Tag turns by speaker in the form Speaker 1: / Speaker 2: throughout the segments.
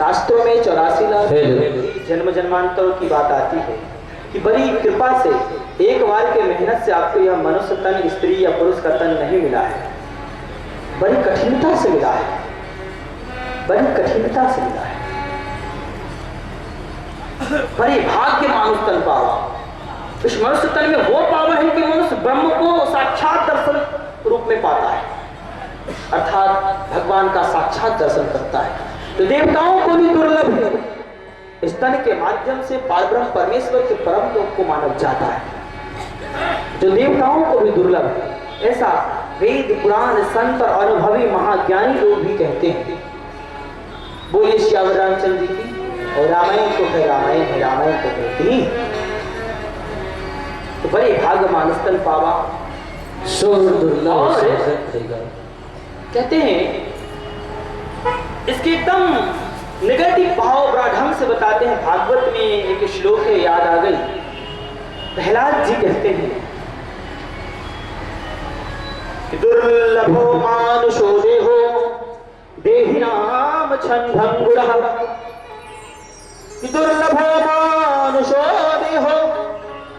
Speaker 1: शास्त्रों में 84 लाख जन्म जन्मांतरों की बात आती है कि बड़ी कृपा से एक बार के मेहनत से आपको यह मनुष्य तन, स्त्री या पुरुष का तन नहीं मिला है। बड़ी कठिनता से मिला है, बड़ी कठिनता से मिला है। बड़े भाग्य मानुष तन पावा। इस मनुष्य तन में वो पावर है कि मनुष्य ब्रह्म को साक्षात दर्शन रूप में पाता है, अर्थात भगवान का साक्षात दर्शन करता है। तो देवताओं को भी दुर्लभ है, इस तन के माध्यम से पारब्रह्म परमेश्वर के परम लोक को मानव जाता है, जो देवताओं को भी दुर्लभ है। ऐसा वेद पुराण संत और अनुभवी महाज्ञानी लोग भी कहते हैं। बोले श्याम रामचंद्र जी की। और रामायण तो है, रामायण है, रामायण तो कहती। तो बड़े भाग्य मानस तन पावा सो दुर्लभ कहते हैं। इसके एकदम नेगेटिव भाव बड़ा ढंग से बताते हैं। भागवत में एक श्लोक है, याद आ गई। प्रहलाद जी कहते हैं कि दुर्लभो मानुषो देहो देहिनाम छंदंगुरः, कि दुर्लभो मानुषो देहो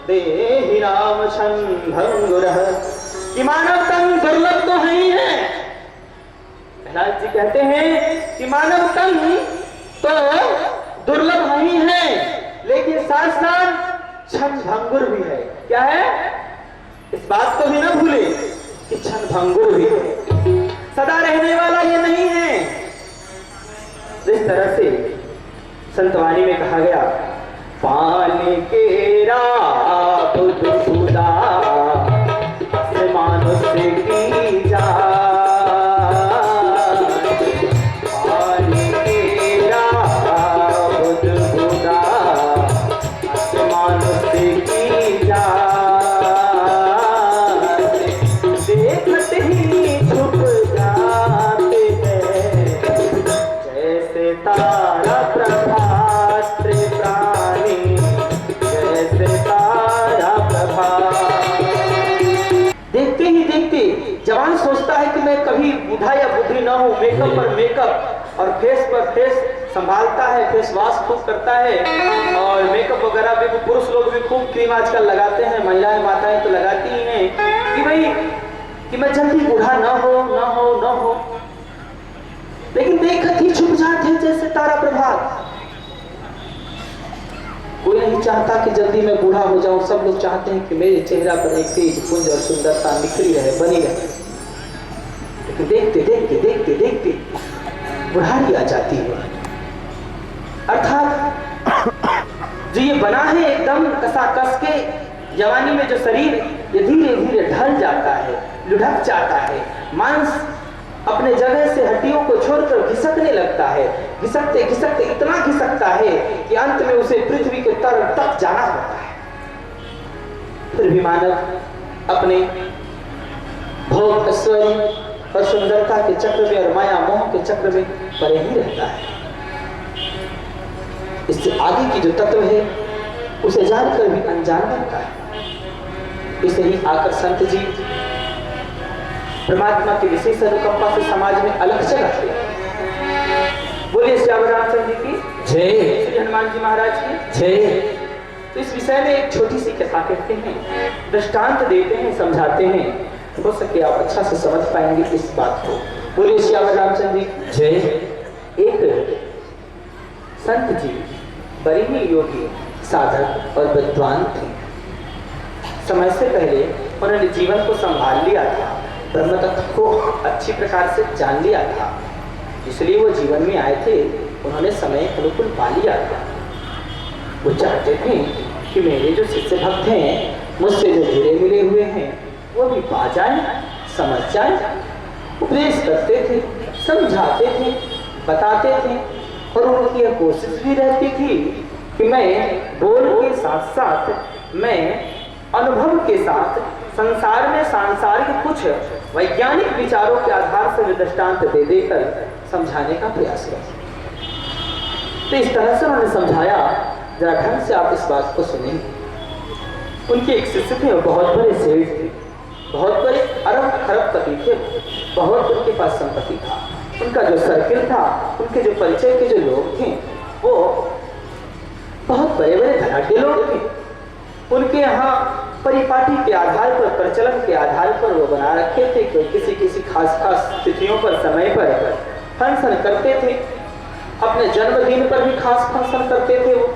Speaker 1: देहिनाम छंदंगुरः, कि मानव तन दुर्लभ तो है ही है। प्रहलाद जी कहते हैं कि मानव तन तो दुर्लभ नहीं है, लेकिन साथ साथ क्षणभंगुर भी है। क्या है? इस बात को भी ना भूले कि क्षणभंगुर भी है, सदा रहने वाला ये नहीं है। इस तरह से संतवाणी में कहा गया, पानी के रात खुदा मनुष्य की जा, जवान सोचता है कि मैं कभी बूढ़ा या बुढ़ी ना हूं, मेकअप पर मेकअप और फेस पर फेस संभालता है, फेस वॉश खूब करता है और मेकअप वगैरह भी पुरुष लोग भी खूब क्रीम आजकल लगाते हैं, महिलाएं माताएं तो लगाती ही हैं कि भाई कि मैं जल्दी बूढ़ा ना हो। लेकिन देखत ही छुप जाते हैं जैसे तारा प्रभात। कोई नहीं चाहता कि जल्दी मैं बूढ़ा हो जाऊं, सब लोग चाहते हैं कि मेरे चेहरा पर एक तेज पुंज और सुंदरता निखरी रहे, बनी रहे। लेकिन देखते बुढ़ारी आ जाती है। अर्थात जो ये बना है एकदम कसाकस के, जवानी में जो शरीर ये धीरे धीरे ढल जाता है, लुढ़क जाता है, मांस अपने जगह से हड्डियों को छोड़कर घिसकने लगता है, घिसकते इतना घिसकता है कि अंत में उसे पृथ्वी के तर तक जाना होता है। फिर भी मानव अपने भोग ऐश्वर्य और सुंदरता के चक्र में और माया मोह के चक्र में पड़े ही रहता है। इससे आगे की जो तत्व है उसे जानकर भी अनजान बनता है। इसे ही आकर संत जी परमात्मा की विशेष अनुकंपा से समाज में अलग चलाते हैं। बोलिए श्याम रामचंद्र जी की जय, श्री हनुमान जी महाराज की जय। तो इस विषय में एक छोटी सी कथा कहते हैं, दृष्टांत देते हैं, समझाते हैं, हो सके आप अच्छा से समझ पाएंगे इस बात को। बोलिए श्याम रामचंद्र जी जय। एक संत जी बड़े ही योगी, साधक और विद्वान थे। समय से पहले उन्होंने जीवन को संभाल लिया था, ब्रह्म तत्व को अच्छी प्रकार से जान लिया था, इसलिए वो जीवन में आए थे। उन्होंने समय अनुकूल पा लिया था। वो चाहते थे कि मेरे जो शिष्य भक्त हैं, मुझसे जो जुड़े मिले हुए हैं, वो भी पा जाए, समझ जाए। उपदेश करते थे, समझाते थे, बताते थे और उनकी यह कोशिश भी रहती थी कि मैं बोल के साथ साथ मैं अनुभव के साथ संसार में सांसारिक कुछ वैज्ञानिक विचारों के आधार से दृष्टांत दे देकर समझाने का प्रयास करें। तो इस तरह से उन्होंने समझाया, जरा ढंग से आप इस बात को सुनें। उनके एक शिष्य थे, बहुत बड़े सेठ थे, बहुत बड़े अरब खरबपति थे, बहुत उनके पास संपत्ति था। उनका जो सर्किल था, उनके जो परिचय के जो लोग थे, परिपाटी के आधार पर, प्रचलन के आधार पर वो बना रखे थे कि किसी किसी खास खास तिथियों पर, समय पर फंक्शन करते थे। अपने जन्मदिन पर भी खास फंक्शन करते थे वो।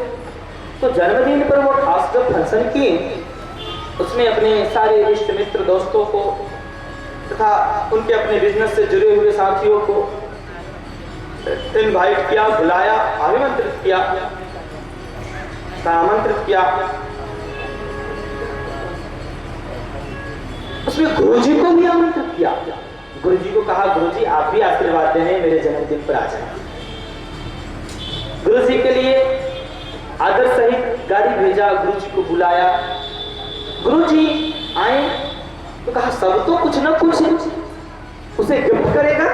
Speaker 1: तो जन्मदिन पर वो खास जब फंक्शन किए, उसमें अपने सारे इष्ट मित्र दोस्तों को तथा उनके अपने बिजनेस से जुड़े हुए साथियों को इनवाइट किया, बुलाया, अभिमंत्रित किया, आमंत्रित किया। उसमें गुरुजी को भी आमंत्रित किया। गुरुजी को कहा, गुरुजी आप भी आशीर्वाद देने मेरे जन्मदिन पर आ जाए। गुरुजी के लिए आदर सहित गाड़ी भेजा, गुरुजी को बुलाया। गुरुजी आए तो कहा सब तो कुछ ना कुछ उसे गिफ्ट करेगा,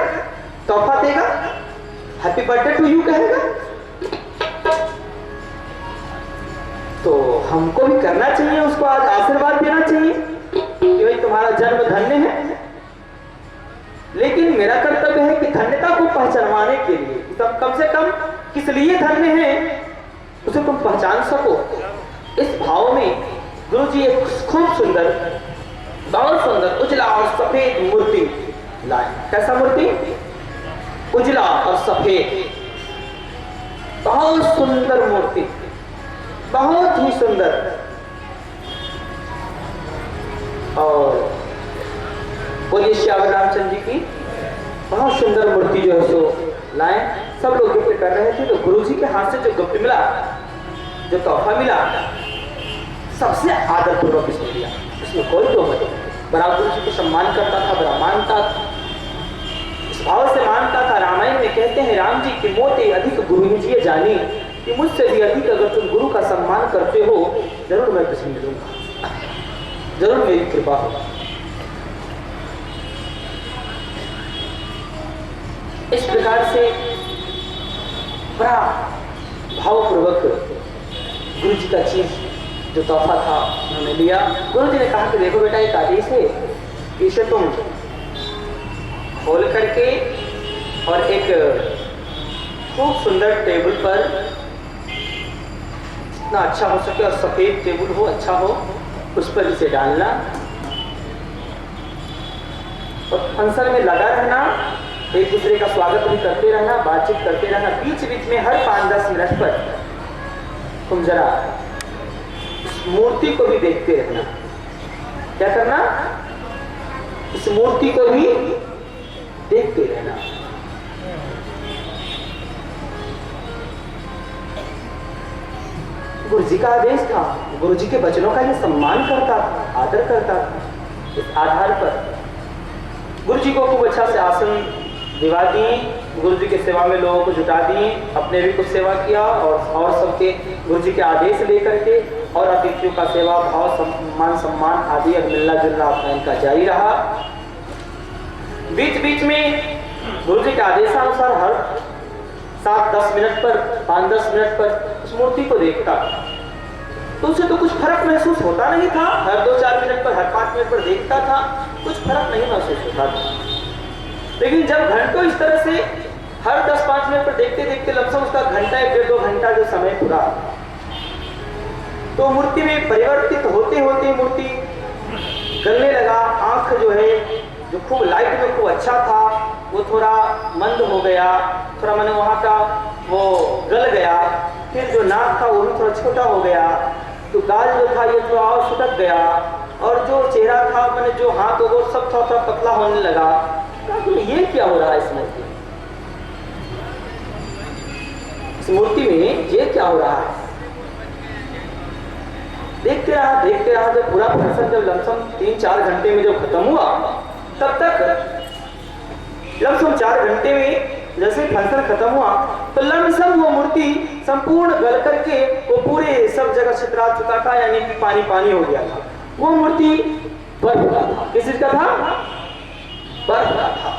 Speaker 1: तोहफा देगा, हैप्पी बर्थडे टू यू कहेगा। तो हमको भी करना चाहिए, उसको आज आशीर्वाद देना चाहिए कि भाई तुम्हारा जन्म धन्य है। लेकिन मेरा कर्तव्य है कि धन्यता को पहचानवाने के लिए तब कम से कम किस लिए धन्य है उसे तुम पहचान सको। इस भाव में गुरुजी एक खूब सुंदर, बहुत सुंदर उजला और सफेद मूर्ति लाए। कैसा मूर्ति? उजला और सफेद, बहुत सुंदर मूर्ति, बहुत ही सुंदर। और बोलिए श्याम रामचंद्र जी की बहुत सुंदर मूर्ति जो है सो लाए। सब लोग गिफ्ट कर रहे थे। तो गुरुजी के हाथ से जो गिफ्ट मिला, जो तोहफा मिला, सबसे आदर पूर्वक इसने लिया। उसमें कोई दो मत नहीं। बड़ा गुरुजी को सम्मान करता था, बड़ा मानता था, इस भाव से मानता था। रामायण में कहते हैं राम जी कि मोते अधिक गुरु जी जानी, कि मुझसे भी अधिक अगर तुम गुरु का सम्मान करते हो जरूर मैं तुझे मिलूंगा, जरूर मेरी कृपा होगी। इस प्रकार से बड़ा भावपूर्वक गुरु जी का चीज जो तोहफा था उन्होंने लिया। गुरु जी ने कहा कि देखो बेटा, एक आदेश है कि इसे तुम खोल करके और एक खूब सुंदर टेबल पर, जितना अच्छा हो सके और सफेद टेबल हो, अच्छा हो, उस पर इसे डालना और फंक्शन में लगा रहना, एक दूसरे का स्वागत भी करते रहना, बातचीत करते रहना। बीच बीच में हर 5-10 मिनट पर तुम जरा इस मूर्ति को भी देखते रहना। क्या करना? इस मूर्ति को भी देखते रहना। गुरुजी का आदेश था, गुरुजी के वचनों का ये सम्मान करता था, आदर करता था। इस आधार पर गुरुजी को खूब अच्छा से आसन दिवा दिए, गुरुजी के सेवा में लोगों को जुटा दिए, अपने भी कुछ सेवा किया और सबके गुरुजी के आदेश लेकर के और अतिथियों का सेवा भाव, सम्मान आदि और मिलना जुलना अपना इनका जारी रहा। बीच बीच में गुरुजी के आदेशानुसार हर 7-10 मिनट पर, 5-10 मिनट पर उस मूर्ति को देखता, तो उसे तो कुछ फर्क महसूस होता नहीं था। हर 2-4 मिनट पर, हर 5 मिनट पर देखता था, कुछ फर्क नहीं महसूस होता था। लेकिन जब घंटों इस तरह से हर 10-5 मिनट पर देखते देखते लमसम उसका घंटा 1-2 घंटा जो समय पूरा, तो मूर्ति में परिवर्तित होते होते मूर्ति गलने लगा। आंख जो है, जो खूब लाइट में खूब अच्छा था, वो थोड़ा मंद हो गया, थोड़ा मैंने वहाँ का वो गल गया। फिर जो नाक था वो भी थोड़ा छोटा हो गया, तो गाल जो था ये थोड़ा और सुटक गया, और जो चेहरा था मैंने जो हाथ वो सब थोड़ा पतला होने लगा। तो ये क्या हो रहा है इस मूर्ति में? इस मूर्ति में ये क्या हो रहा है? देखते रहा जब पूरा फंक्शन जब लमसम 3-4 घंटे में जब खत्म हुआ, तब तक लमसम 4 घंटे में जैसे फंक्शन खत्म हुआ तो लमसम वो मूर्ति संपूर्ण गल करके वो पूरे सब जगह छितरा चुका था, यानी कि पानी पानी हो गया था। वो मूर्ति बर्फ का था। किस चीज का था? बर्फ का था।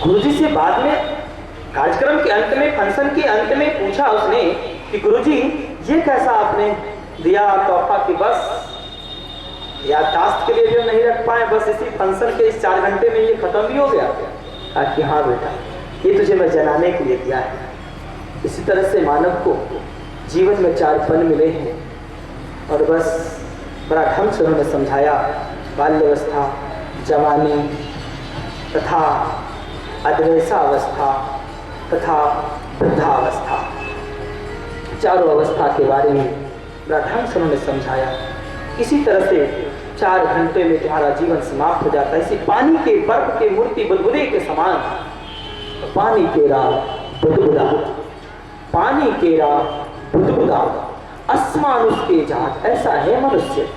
Speaker 1: गुरुजी से बाद में कार्यक्रम के अंत में, फंक्शन के अंत में पूछा उसने कि गुरुजी ये कैसा आपने दिया तोहफा, की बस याददाश्त के लिए जो नहीं रख पाए, बस इसी फंक्शन के इस 4 घंटे में ये खत्म भी हो गया? कि हाँ बेटा, ये तुझे मैं जनाने के लिए दिया है। इसी तरह से मानव को जीवन में 4 पल मिले हैं, और बस बड़ा ढंग से उन्होंने समझाया। बाल्यावस्था, जवानी तथा अधवैसावस्था तथा वृद्धावस्था, चारों अवस्था के बारे में बड़ा ढंग से उन्होंने समझाया। इसी तरह से 4 घंटे में तुम्हारा जीवन समाप्त हो जाता है। इसी पानी के बर्फ के मूर्ति बुदबुदे के समान, पानी के राह बुदबुदा, पानी के राह बुदबुदा, आसमान उसके जात, ऐसा है मनुष्य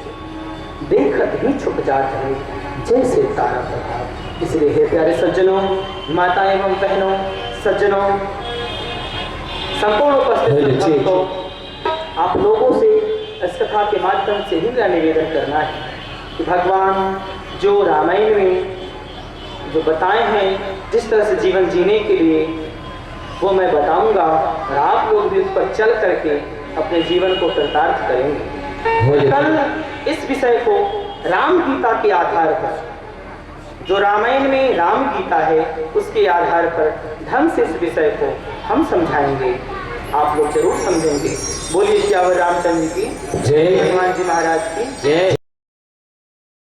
Speaker 1: देखत ही छुप जात है जैसे तारा प्रभाव। इसलिए हे प्यारे सज्जनों, माता एवं बहनों, सज्जनों, संपूर्ण उपस्थित को आप लोगों से इस कथा के माध्यम से ही मेरा निवेदन करना है कि भगवान जो रामायण में जो बताए हैं जिस तरह से जीवन जीने के लिए, वो मैं बताऊंगा और आप लोग भी उस पर चल करके अपने जीवन को कृतार्थ करेंगे। कल इस विषय को राम गीता के आधार पर, जो रामायण में राम गीता है, उसके आधार पर ढंग से इस विषय को हम समझाएंगे, आप लोग जरूर समझेंगे। बोलिए श्यावर रामचंद्र की जय, हनुमान जी महाराज की जय।